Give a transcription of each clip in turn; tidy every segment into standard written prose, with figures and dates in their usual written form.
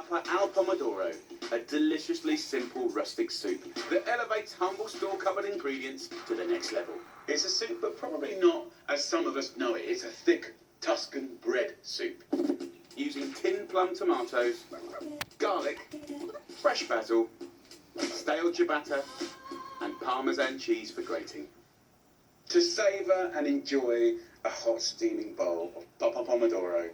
Papa al Pomodoro, a deliciously simple rustic soup that elevates humble store-cupboard ingredients to the next level. It's a soup, but probably not as some of us know it. It's a thick Tuscan bread soup, using tin plum tomatoes, garlic, fresh basil, stale ciabatta, and Parmesan cheese for grating. To savour and enjoy a hot steaming bowl of Papa Pomodoro,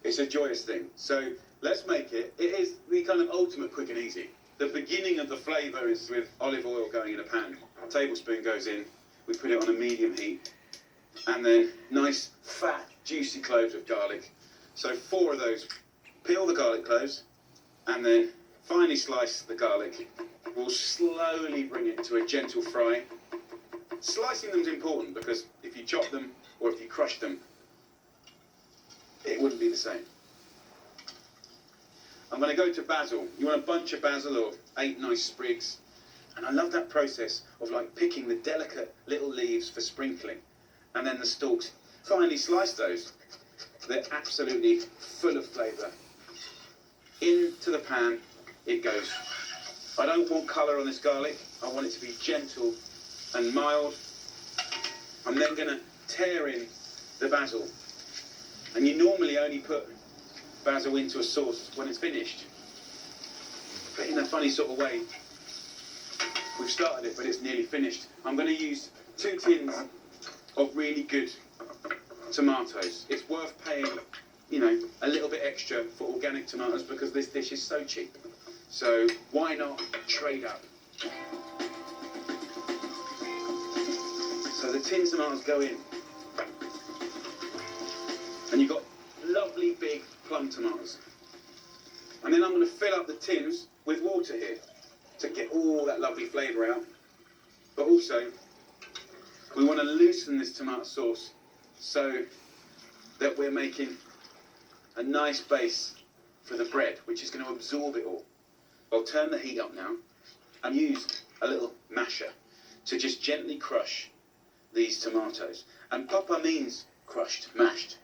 it's a joyous thing. So let's make it. It is the kind of ultimate quick and easy. The beginning of the flavour is with olive oil going in a pan. A tablespoon goes in, we put it on a medium heat, and then nice fat juicy cloves of garlic. So 4 of those. Peel the garlic cloves and then finely slice the garlic. We'll slowly bring it to a gentle fry. Slicing them is important because if you chop them or if you crush them, it wouldn't be the same. I'm going to go to basil. You want a bunch of basil or 8 nice sprigs. And I love that process of like picking the delicate little leaves for sprinkling and then the stalks. Finely slice those. They're absolutely full of flavour. Into the pan it goes. I don't want colour on this garlic. I want it to be gentle and mild. I'm then going to tear in the basil. And you normally only put basil into a sauce when it's finished. But in a funny sort of way, we've started it, but it's nearly finished. I'm going to use 2 tins of really good tomatoes. It's worth paying, you know, a little bit extra for organic tomatoes because this dish is so cheap. So why not trade up? So the tin tomatoes go in. And you've got lovely big plum tomatoes. And then I'm going to fill up the tins with water here to get all that lovely flavour out. But also, we want to loosen this tomato sauce so that we're making a nice base for the bread, which is going to absorb it all. I'll turn the heat up now and use a little masher to just gently crush these tomatoes. And Papa means crushed, mashed.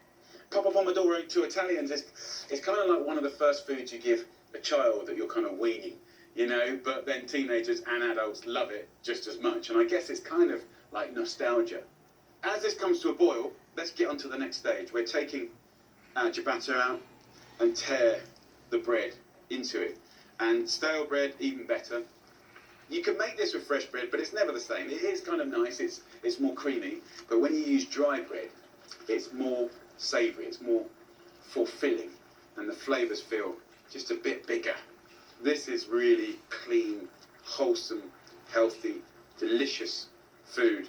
Papa Pomodoro to Italians is kind of like one of the first foods you give a child that you're kind of weaning, you know, but then teenagers and adults love it just as much. And I guess it's kind of like nostalgia. As this comes to a boil, let's get on to the next stage. We're taking our ciabatta out and tear the bread into it. And stale bread, even better. You can make this with fresh bread, but it's never the same. It is kind of nice, it's more creamy. But when you use dry bread, it's more savoury, it's more fulfilling, and the flavours feel just a bit bigger. This is really clean, wholesome, healthy, delicious food.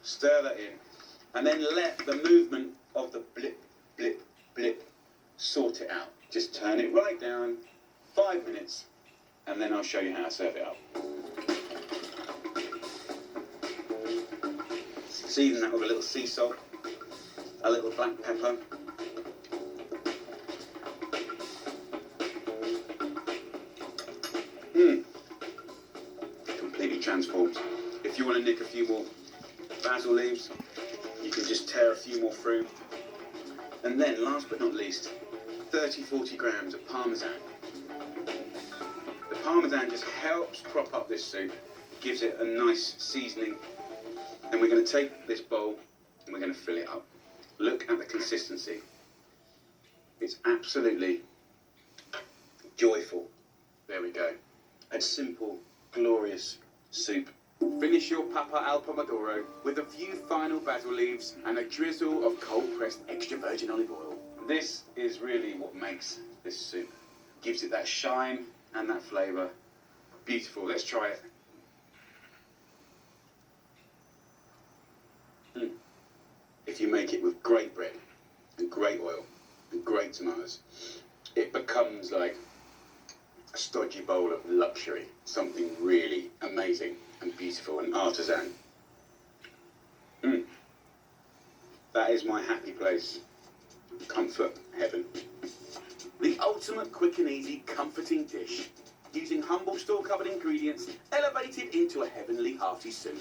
Stir that in, and then let the movement of the blip, blip, blip sort it out. Just turn it right down, 5 minutes, and then I'll show you how to serve it up. Season that with a little sea salt, a little black pepper, completely transformed. If you want to nick a few more basil leaves, you can just tear a few more through. And then, last but not least, 30-40 grams of Parmesan. The Parmesan just helps prop up this soup, gives it a nice seasoning. And we're going to take this bowl and we're going to fill it up. Look at the consistency. It's absolutely joyful. There we go. A simple, glorious soup. Finish your Papa al Pomodoro with a few final basil leaves and a drizzle of cold-pressed extra virgin olive oil. This is really what makes this soup. Gives it that shine and that flavour. Beautiful. Let's try it. If you make it with great bread and great oil and great tomatoes, it becomes like a stodgy bowl of luxury, something really amazing and beautiful and artisan. That is my happy place, comfort heaven. The ultimate quick and easy comforting dish, using humble store-cupboard ingredients elevated into a heavenly hearty soup.